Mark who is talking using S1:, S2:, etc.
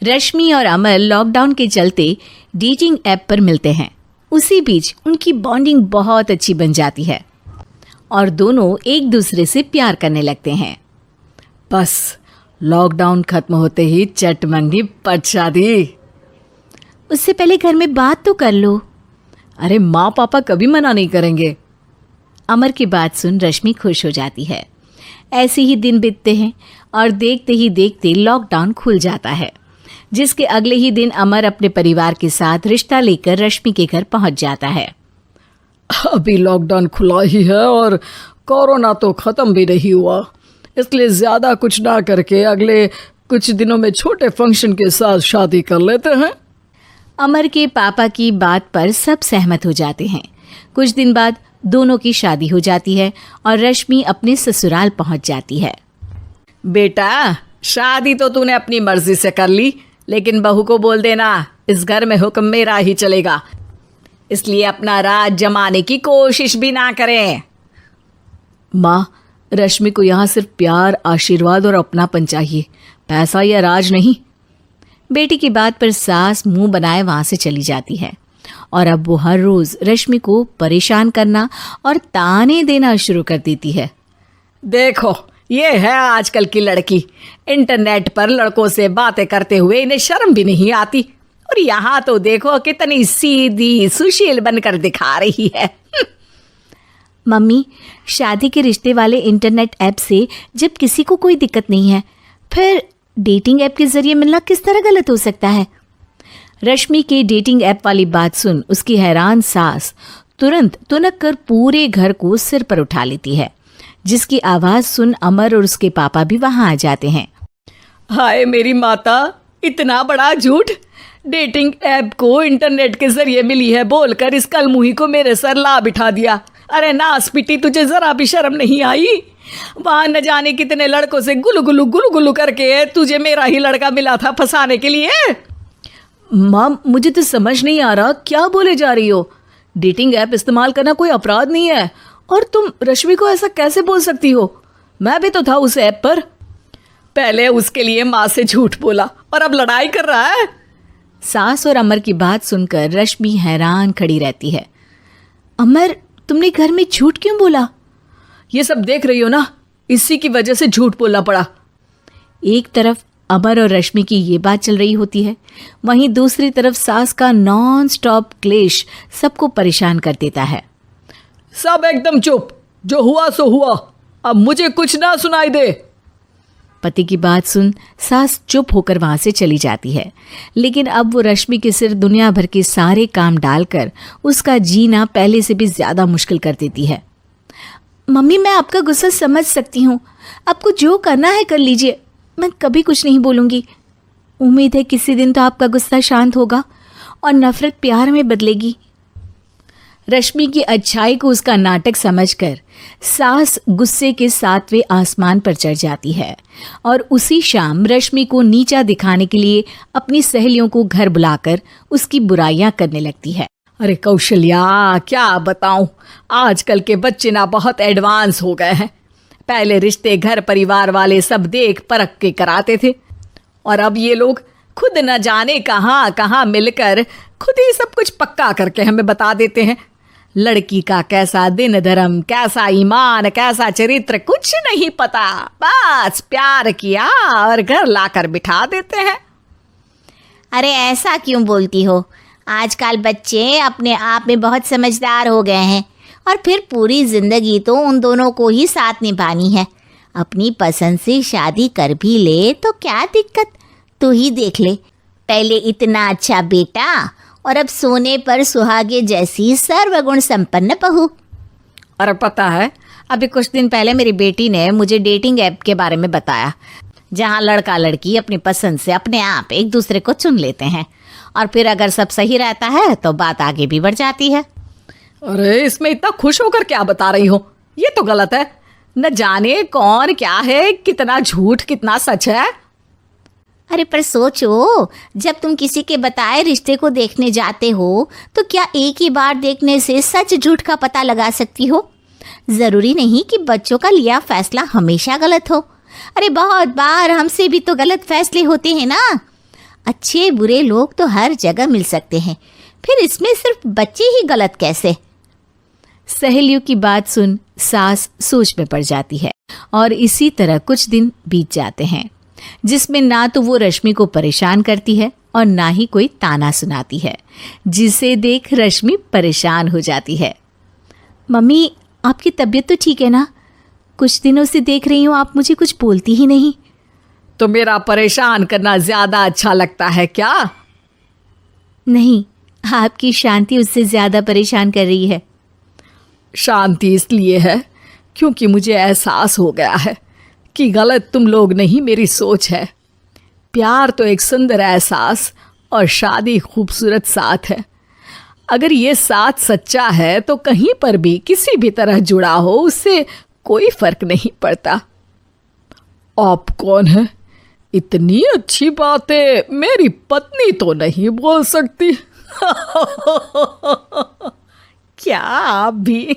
S1: रश्मि और अमर लॉकडाउन के चलते डेटिंग ऐप पर मिलते हैं। उसी बीच उनकी बॉन्डिंग बहुत अच्छी बन जाती है और दोनों एक दूसरे से प्यार करने लगते हैं।
S2: बस लॉकडाउन खत्म होते ही चट मंडी पट शादी।
S1: उससे पहले घर में बात तो कर लो।
S2: अरे माँ पापा कभी मना नहीं करेंगे।
S1: अमर की बात सुन रश्मि खुश हो जाती है। ऐसे ही दिन बीतते हैं और देखते ही देखते लॉकडाउन खुल जाता है, जिसके अगले ही दिन अमर अपने परिवार के साथ रिश्ता लेकर रश्मि के घर पहुंच जाता है।
S2: अभी लॉकडाउन खुला ही है और कोरोना तो ख़त्म भी नहीं हुआ, इसलिए ज़्यादा कुछ ना करके अगले कुछ दिनों में छोटे फंक्शन के साथ शादी कर लेते हैं।
S1: अमर के पापा की बात पर सब सहमत हो जाते हैं। कुछ दिन बाद दोनों की शादी हो जाती है और रश्मि अपने ससुराल पहुंच जाती है।
S2: बेटा, शादी तो तूने अपनी मर्जी से कर ली, लेकिन बहू को बोल देना इस घर में हुक्म मेरा ही चलेगा, इसलिए अपना राज जमाने की कोशिश भी ना करें।
S1: माँ, रश्मि को यहाँ सिर्फ प्यार, आशीर्वाद और अपनापन चाहिए, पैसा या राज नहीं। बेटी की बात पर सास मुंह बनाए वहां से चली जाती है और अब वो हर रोज रश्मि को परेशान करना और ताने देना शुरू कर देती है।
S2: देखो, ये है आजकल की लड़की, इंटरनेट पर लड़कों से बातें करते हुए इन्हें शर्म भी नहीं आती, और यहाँ तो देखो कितनी सीधी सुशील बनकर दिखा रही है।
S1: मम्मी, शादी के रिश्ते वाले इंटरनेट ऐप से जब किसी को कोई दिक्कत नहीं है, फिर डेटिंग ऐप के जरिए मिलना किस तरह गलत हो सकता है? रश्मि के डेटिंग ऐप वाली बात सुन उसकी हैरान सास तुरंत तुनक कर पूरे घर को सिर पर उठा लेती है, जिसकी आवाज सुन अमर और उसके पापा भी वहां आ जाते हैं।
S2: हाय मेरी माता, इतना बड़ा झूठ! डेटिंग ऐप को इंटरनेट के जरिए मिली है बोलकर इस कलमुही को मेरे सर ला बिठा दिया। अरे नास पिटी, तुझे जरा भी शर्म नहीं आई? वहां न जाने कितने लड़कों से गुलू गुलू करके तुझे मेरा ही लड़का मिला था फंसाने के लिए।
S1: माँ, मुझे तो समझ नहीं आ रहा क्या बोले जा रही हो। डेटिंग ऐप इस्तेमाल करना कोई अपराध नहीं है, और तुम रश्मि को ऐसा कैसे बोल सकती हो? मैं भी तो था उस ऐप पर।
S2: पहले उसके लिए माँ से झूठ बोला और अब लड़ाई कर रहा है।
S1: सास और अमर की बात सुनकर रश्मि हैरान खड़ी रहती है। अमर, तुमने घर में झूठ क्यों बोला?
S2: ये सब देख रही हो ना, इसी की वजह से झूठ बोलना पड़ा।
S1: एक तरफ अमर और रश्मि की ये बात चल रही होती है, वहीं दूसरी तरफ सास का नॉन स्टॉप क्लेश सबको परेशान कर देता है।
S2: सब एकदम चुप, जो हुआ सो हुआ, अब मुझे कुछ ना सुनाई दे।
S1: पति की बात सुन सास चुप होकर वहां से चली जाती है, लेकिन अब वो रश्मि के सिर दुनिया भर के सारे काम डालकर उसका जीना पहले से भी ज्यादा मुश्किल कर देती है। मम्मी, मैं आपका गुस्सा समझ सकती हूँ, आपको जो करना है कर लीजिए, मैं कभी कुछ नहीं बोलूँगी। उम्मीद है किसी दिन तो आपका गुस्सा शांत होगा और नफरत प्यार में बदलेगी। रश्मि की अच्छाई को उसका नाटक समझकर सास गुस्से के 7वें आसमान पर चढ़ जाती है और उसी शाम रश्मि को नीचा दिखाने के लिए अपनी सहेलियों को घर बुलाकर उसकी बुराइयां करने लगती है।
S2: अरे कौशल्या, क्या बताऊं, आजकल के बच्चे ना बहुत एडवांस हो गए हैं। पहले रिश्ते घर परिवार वाले सब देख परख के कराते थे, और अब ये लोग खुद न जाने कहाँ कहाँ मिलकर खुद ही सब कुछ पक्का करके हमें बता देते हैं। लड़की का कैसा दिन धर्म, कैसा ईमान, कैसा चरित्र कुछ नहीं पता, बस प्यार किया और घर लाकर बिठा देते हैं।
S3: अरे ऐसा क्यों बोलती हो? आजकल बच्चे अपने आप में बहुत समझदार हो गए हैं, और फिर पूरी जिंदगी तो उन दोनों को ही साथ निभानी है। अपनी पसंद से शादी कर भी ले तो क्या दिक्कत, तू ही देख ले, पहले इतना अच्छा बेटा और अब सोने पर सुहागे जैसी सर्वगुण संपन्न बहू।
S1: और पता है, अभी कुछ दिन पहले मेरी बेटी ने मुझे डेटिंग ऐप के बारे में बताया, जहाँ लड़का लड़की अपनी पसंद से अपने आप एक दूसरे को चुन लेते हैं, और फिर अगर सब सही रहता है तो बात आगे भी बढ़ जाती है।
S2: अरे इसमें इतना खुश होकर क्या बता रही हो? ये तो गलत है। न जाने कौन क्या है, कितना झूठ कितना सच है।
S3: अरे पर सोचो, जब तुम किसी के बताए रिश्ते को देखने जाते हो तो क्या एक ही बार देखने से सच झूठ का पता लगा सकती हो? ज़रूरी नहीं कि बच्चों का लिया फैसला हमेशा गलत हो। अरे बहुत बार हमसे भी तो गलत फैसले होते हैं ना। अच्छे बुरे लोग तो हर जगह मिल सकते हैं, फिर इसमें सिर्फ बच्चे ही गलत कैसे?
S1: सहेलियों की बात सुन सास सोच में पड़ जाती है और इसी तरह कुछ दिन बीत जाते हैं जिसमें ना तो वो रश्मि को परेशान करती है और ना ही कोई ताना सुनाती है, जिसे देख रश्मि परेशान हो जाती है। मम्मी, आपकी तबीयत तो ठीक है ना? कुछ दिनों से देख रही हूँ आप मुझे कुछ बोलती ही नहीं।
S2: तो मेरा परेशान करना ज्यादा अच्छा लगता है क्या?
S1: नहीं, आपकी शांति उससे ज्यादा परेशान कर रही है।
S2: शांति इसलिए है क्योंकि मुझे एहसास हो गया है कि गलत तुम लोग नहीं, मेरी सोच है। प्यार तो एक सुंदर एहसास और शादी खूबसूरत साथ है। अगर ये साथ सच्चा है तो कहीं पर भी किसी भी तरह जुड़ा हो उससे कोई फर्क नहीं पड़ता। आप कौन है? इतनी अच्छी बातें मेरी पत्नी तो नहीं बोल सकती।
S1: क्या आप भी?